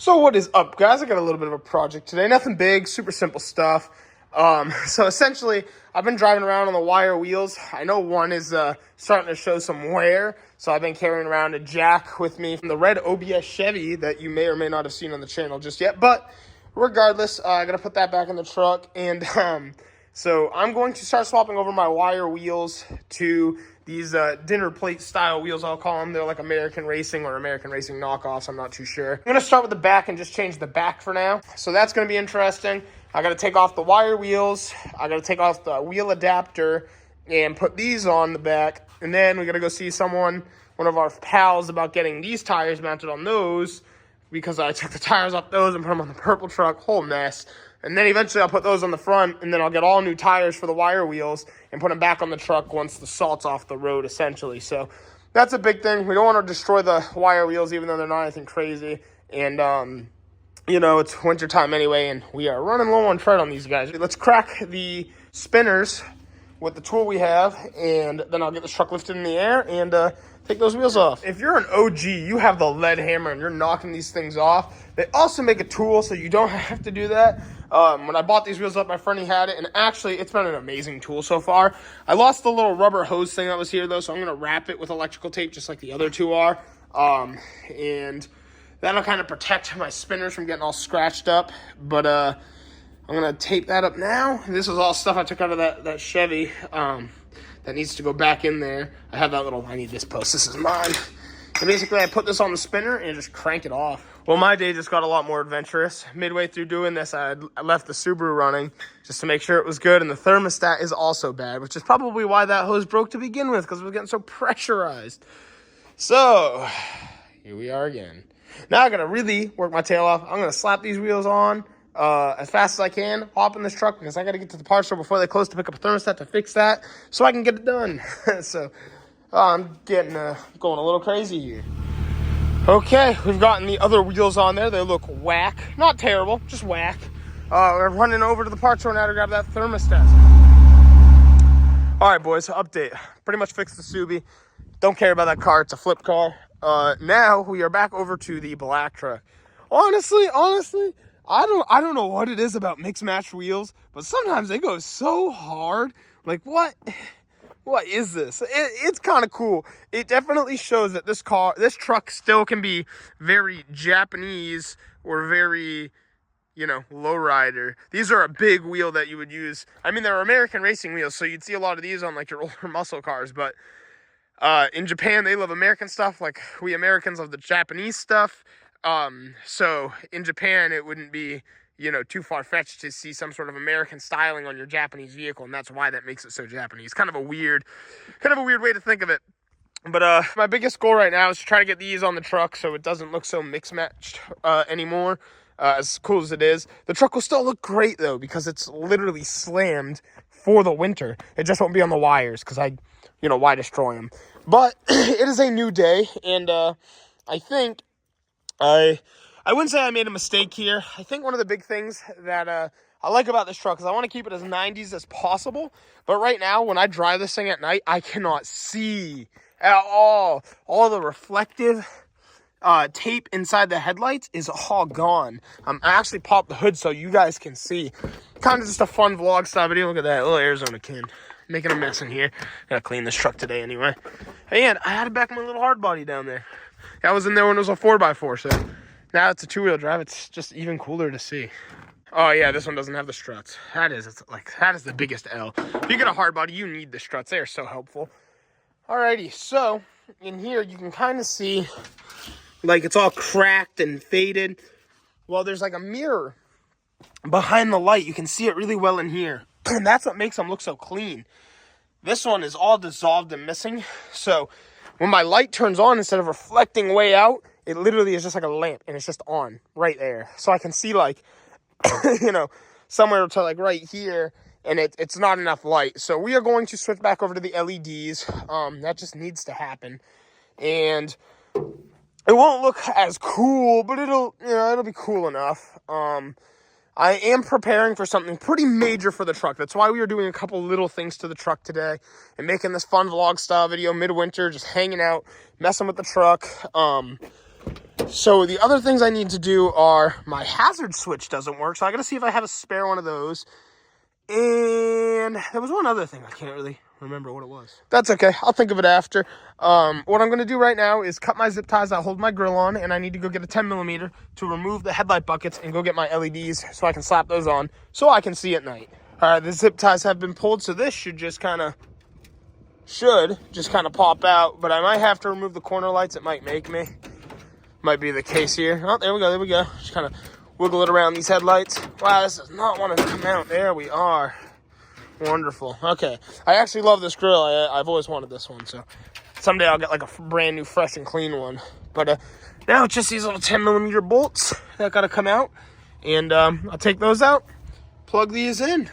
So what is up, guys? I got a little bit of a project today. Nothing big, super simple stuff. So essentially, I've been driving around on the wire wheels. I know one is starting to show some wear, so I've been carrying around a jack with me from the red OBS Chevy that you may or may not have seen on the channel just yet. But regardless, I got to put that back in the truck, and so I'm going to start swapping over my wire wheels to these dinner plate style wheels, I'll call them. They're like American Racing or American Racing knockoffs. I'm not too sure. I'm going to start with the back and just change the back for now. So that's going to be interesting. I got to take off the wire wheels. I got to take off the wheel adapter and put these on the back. And then we got to go see one of our pals, about getting these tires mounted on those, because I took the tires off those and put them on the purple truck. Whole mess. And then eventually I'll put those on the front, and then I'll get all new tires for the wire wheels and put them back on the truck once the salt's off the road, essentially. So that's a big thing. We don't want to destroy the wire wheels, even though they're not anything crazy. And, it's wintertime anyway, and we are running low on tread on these guys. Let's crack the spinners with the tool we have, and then I'll get the truck lifted in the air and take those wheels off. If you're an OG, you have the lead hammer and you're knocking these things off. They also make a tool so you don't have to do that. When I bought these wheels up, my friend, he had it, and actually it's been an amazing tool so far. I lost the little rubber hose thing that was here though, so I'm going to wrap it with electrical tape just like the other two are. And that'll kind of protect my spinners from getting all scratched up. But I'm going to tape that up now. This is all stuff I took out of that Chevy that needs to go back in there. I have that little, I need this post, this is mine. And basically I put this on the spinner and just crank it off. Well, my day just got a lot more adventurous. Midway through doing this, I left the Subaru running just to make sure it was good. And the thermostat is also bad, which is probably why that hose broke to begin with, because it was getting so pressurized. So, here we are again. Now I got to really work my tail off. I'm going to slap these wheels on as fast as I can, hop in this truck, because I got to get to the parts store before they close to pick up a thermostat to fix that so I can get it done. So, I'm getting going a little crazy here. Okay, we've gotten the other wheels on there. They look whack. Not terrible, just whack. We're running over to the parts store now to grab that thermostat. All right, boys, update. Pretty much fixed the Subi. Don't care about that car. It's a flip car. Now we are back over to the black truck. Honestly, I don't know what it is about mixed match wheels, but sometimes they go so hard. Like, what is this? It's kind of cool. It definitely shows that this truck still can be very Japanese or very, lowrider. These are a big wheel that you would use. I mean, they're American Racing wheels, so you'd see a lot of these on like your older muscle cars, but in Japan, they love American stuff like we Americans love the Japanese stuff. So in Japan, it wouldn't be, too far-fetched to see some sort of American styling on your Japanese vehicle, and that's why that makes it so Japanese. Kind of a weird way to think of it. But my biggest goal right now is to try to get these on the truck so it doesn't look so mix-matched anymore. As cool as it is, the truck will still look great though, because it's literally slammed for the winter. It just won't be on the wires because why destroy them? But it is a new day, and I think I wouldn't say I made a mistake here. I think one of the big things that I like about this truck is I want to keep it as 90s as possible. But right now, when I drive this thing at night, I cannot see at all. All the reflective tape inside the headlights is all gone. I actually popped the hood so you guys can see. Kind of just a fun vlog style video. Look at that little Arizona kid making a mess in here. Gotta clean this truck today anyway. And I had to back my little hard body down there. I was in there when it was a 4x4, so now it's a two-wheel drive. It's just even cooler to see. Oh yeah, this one doesn't have the struts. That is the biggest L. If you get a hard body, you need the struts. They are so helpful. Alrighty, so in here you can kind of see like it's all cracked and faded. Well, there's like a mirror behind the light. You can see it really well in here. And that's what makes them look so clean. This one is all dissolved and missing. So when my light turns on, instead of reflecting way out, it literally is just like a lamp, and it's just on right there. So I can see like, somewhere to like right here, and it's not enough light. So we are going to switch back over to the LEDs. That just needs to happen. And it won't look as cool, but it'll be cool enough. I am preparing for something pretty major for the truck. That's why we are doing a couple little things to the truck today and making this fun vlog style video midwinter, just hanging out, messing with the truck. So the other things I need to do are my hazard switch doesn't work. So I got to see if I have a spare one of those. And there was one other thing. I can't really remember what it was. That's okay. I'll think of it after. What I'm going to do right now is cut my zip ties that hold my grill on. And I need to go get a 10mm to remove the headlight buckets and go get my LEDs so I can slap those on so I can see at night. All right, the zip ties have been pulled. So this should just kind of pop out. But I might have to remove the corner lights. It might make me. Might be the case here. Oh, there we go. Just kind of wiggle it around these headlights. Wow, this does not want to come out. There we are. Wonderful. Okay. I actually love this grill. I've always wanted this one. So someday I'll get like a brand new, fresh and clean one. But now it's just these little 10mm bolts that got to come out. And I'll take those out, plug these in.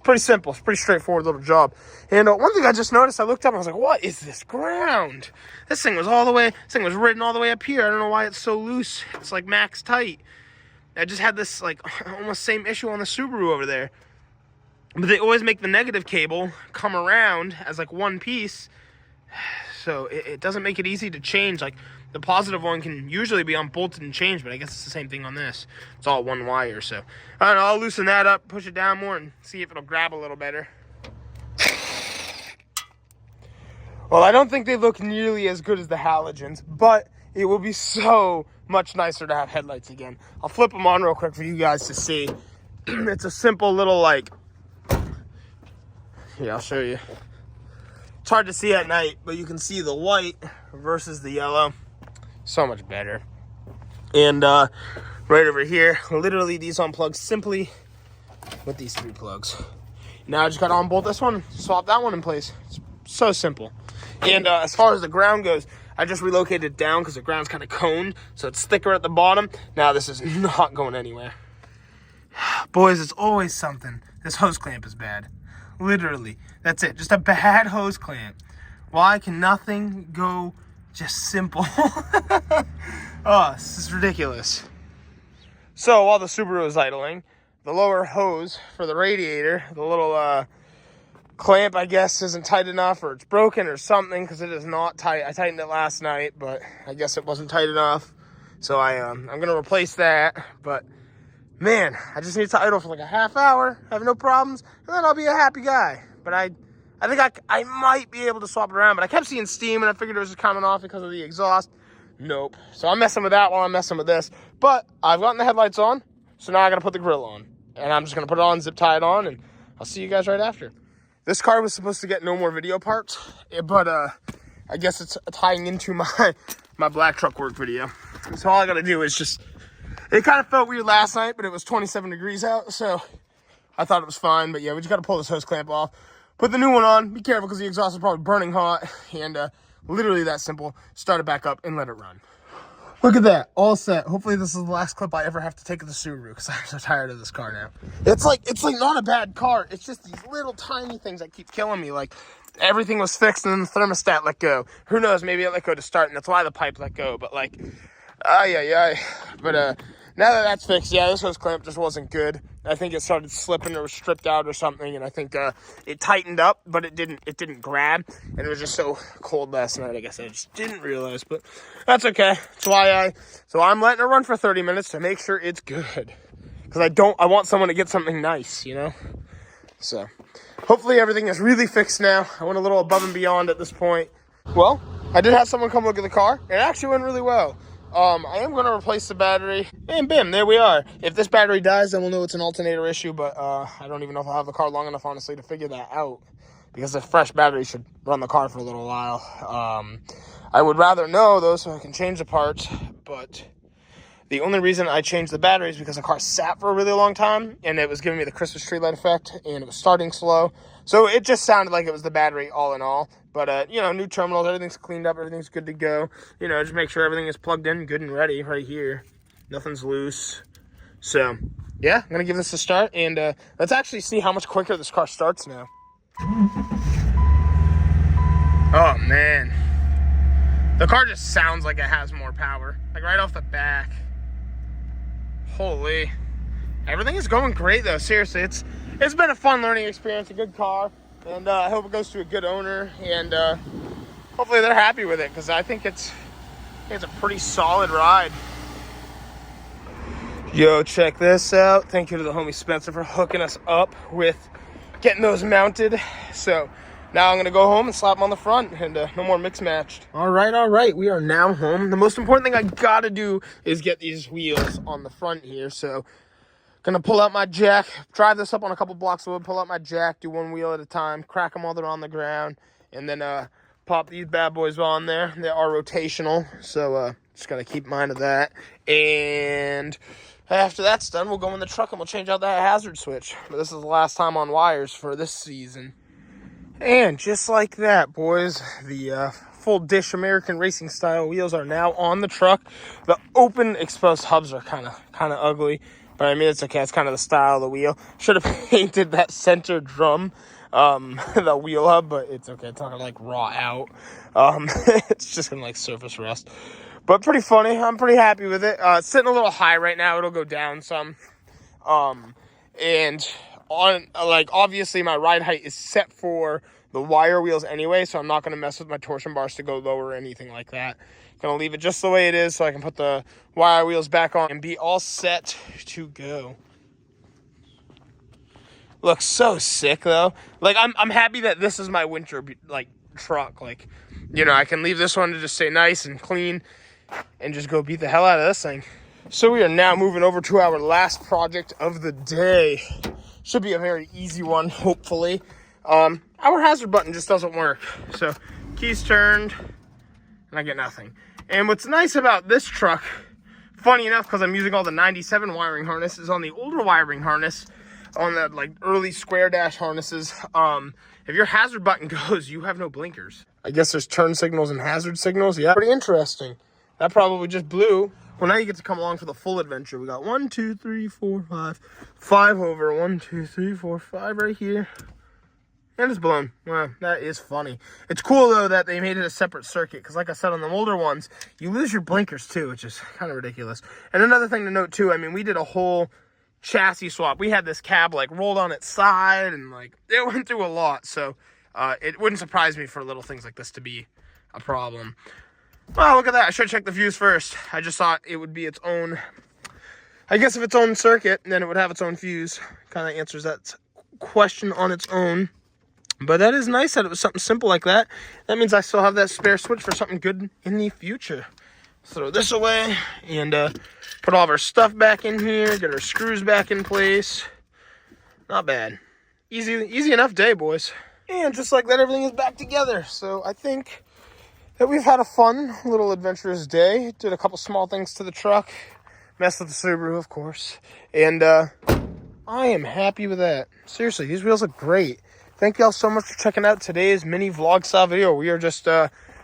Pretty simple. It's a pretty straightforward little job. And one thing I just noticed, I looked up and I was like, what is this ground? This thing was ridden all the way up here. I don't know why it's so loose. It's like max tight. I just had this like almost same issue on the Subaru over there. But they always make the negative cable come around as like one piece. So it doesn't make it easy to change. Like the positive one can usually be unbolted and changed, but I guess it's the same thing on this. It's all one wire, so I don't know, I'll loosen that up, push it down more, and see if it'll grab a little better. Well, I don't think they look nearly as good as the halogens, but it will be so much nicer to have headlights again. I'll flip them on real quick for you guys to see. It's a simple little like, here, I'll show you. It's hard to see at night, but you can see the white versus the yellow. So much better. And right over here, literally these unplug simply with these 3 plugs. Now I just got to unbolt this one, swap that one in place. It's so simple. And as far as the ground goes, I just relocated it down because the ground's kind of coned, so it's thicker at the bottom. Now this is not going anywhere. Boys, it's always something. This hose clamp is bad. Literally, that's it. Just a bad hose clamp. Why can nothing go just simple? Oh, this is ridiculous. So while the Subaru is idling, the lower hose for the radiator, the little clamp, I guess, isn't tight enough, or it's broken or something, because it is not tight. I tightened it last night, but I guess it wasn't tight enough. So I'm going to replace that. But man, I just need to idle for like a half hour, have no problems, and then I'll be a happy guy. But I think I might be able to swap it around, but I kept seeing steam, and I figured it was just coming off because of the exhaust. Nope. So I'm messing with that while I'm messing with this. But I've gotten the headlights on, so now I got to put the grill on. And I'm just going to put it on, zip tie it on, and I'll see you guys right after. This car was supposed to get no more video parts, but I guess it's tying into my black truck work video. So all I got to do is just... It kind of felt weird last night, but it was 27 degrees out, so I thought it was fine. But yeah, we just got to pull this hose clamp off. Put the new one on. Be careful because the exhaust is probably burning hot. And literally that simple. Start it back up and let it run. Look at that. All set. Hopefully this is the last clip I ever have to take of the Subaru because I'm so tired of this car now. It's like not a bad car. It's just these little tiny things that keep killing me. Like everything was fixed and then the thermostat let go. Who knows? Maybe it let go to start and that's why the pipe let go. But like, But now that that's fixed, yeah, this hose clamp just wasn't good. I think it started slipping or was stripped out or something, and I think it tightened up, but it didn't grab, and it was just so cold last night. I guess I just didn't realize, but that's okay. That's why I'm letting it run for 30 minutes to make sure it's good, because I want someone to get something nice, you know. So hopefully everything is really fixed now. I went a little above and beyond at this point. Well, I did have someone come look at the car. It actually went really well. I am going to replace the battery, and bam, there we are. If this battery dies, then we'll know it's an alternator issue, but I don't even know if I'll have the car long enough, honestly, to figure that out, because a fresh battery should run the car for a little while. I would rather know, though, so I can change the parts, but the only reason I changed the battery is because the car sat for a really long time, and it was giving me the Christmas tree light effect, and it was starting slow, so it just sounded like it was the battery all in all. But, you know, new terminals, everything's cleaned up, everything's good to go. You know, just make sure everything is plugged in, good and ready right here. Nothing's loose. So, yeah, I'm going to give this a start. And let's actually see how much quicker this car starts now. Oh, man. The car just sounds like it has more power. Like, right off the back. Holy. Everything is going great, though. Seriously, it's been a fun learning experience, a good car. And I hope it goes to a good owner, and hopefully they're happy with it, because I think it's It's a pretty solid ride. Yo, check this out. Thank you to the homie Spencer for hooking us up with getting those mounted. So now I'm going to go home and slap them on the front and no more mix matched. All right. We are now home. The most important thing I got to do is get these wheels on the front here. So gonna pull out my jack, drive this up on a couple blocks of wood, pull out my jack, do one wheel at a time, crack them while they're on the ground, and then pop these bad boys on there. They are rotational, so just gotta keep in mind of that. And after that's done, we'll go in the truck and we'll change out that hazard switch. But this is the last time on wires for this season. And just like that, boys, the full dish American racing style wheels are now on the truck. The open exposed hubs are kind of ugly. But I mean, it's okay. It's kind of the style of the wheel. Should have painted that center drum, the wheel hub, but it's okay. It's not gonna like raw out. It's just gonna like surface rust. But pretty funny. I'm pretty happy with it. It's sitting a little high right now. It'll go down some. And on like obviously my ride height is set for the wire wheels anyway, so I'm not gonna mess with my torsion bars to go lower or anything like that. Gonna leave it just the way it is so I can put the wire wheels back on and be all set to go. Looks so sick though. Like I'm happy that this is my winter like truck. Like, you know, I can leave this one to just stay nice and clean and just go beat the hell out of this thing. So we are now moving over to our last project of the day. Should be a very easy one, hopefully. Our hazard button just doesn't work. So keys turned and I get nothing. And what's nice about this truck, funny enough, because I'm using all the 97 wiring harnesses on the older wiring harness, on the like early square dash harnesses, if your hazard button goes, you have no blinkers. I guess there's turn signals and hazard signals. Yeah, pretty interesting. That probably just blew. Well, now you get to come along for the full adventure. We got 1, 2, 3, 4, 5. 5 over. 1, 2, 3, 4, 5 right here. And it's blown. Wow, that is funny. It's cool, though, that they made it a separate circuit. Because like I said, on the older ones, you lose your blinkers, too, which is kind of ridiculous. And another thing to note, too, I mean, we did a whole chassis swap. We had this cab, like, rolled on its side. And, like, it went through a lot. So, it wouldn't surprise me for little things like this to be a problem. Well, look at that. I should check the fuse first. I just thought it would be its own, I guess if its own circuit, then it would have its own fuse. Kind of answers that question on its own. But that is nice that it was something simple like that. That means I still have that spare switch for something good in the future. Throw this away and put all of our stuff back in here. Get our screws back in place. Not bad. Easy enough day, boys. And just like that, everything is back together. So I think that we've had a fun little adventurous day. Did a couple small things to the truck. Messed with the Subaru, of course. And I am happy with that. Seriously, these wheels look great. Thank y'all so much for checking out today's mini vlog style video. We are just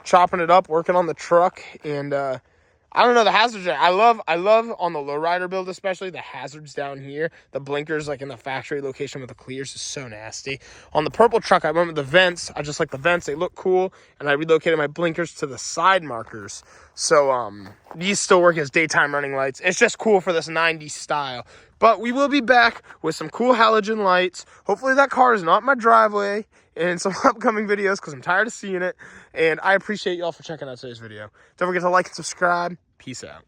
chopping it up, working on the truck, and I don't know, the hazards. I love on the lowrider build, especially the hazards down here. The blinkers, like in the factory location with the clears, is so nasty. On the purple truck, I went with the vents. I just like the vents; they look cool, and I relocated my blinkers to the side markers. So these still work as daytime running lights. It's just cool for this 90s style. But we will be back with some cool halogen lights. Hopefully that car is not in my driveway in some upcoming videos because I'm tired of seeing it. And I appreciate y'all for checking out today's video. Don't forget to like and subscribe. Peace out.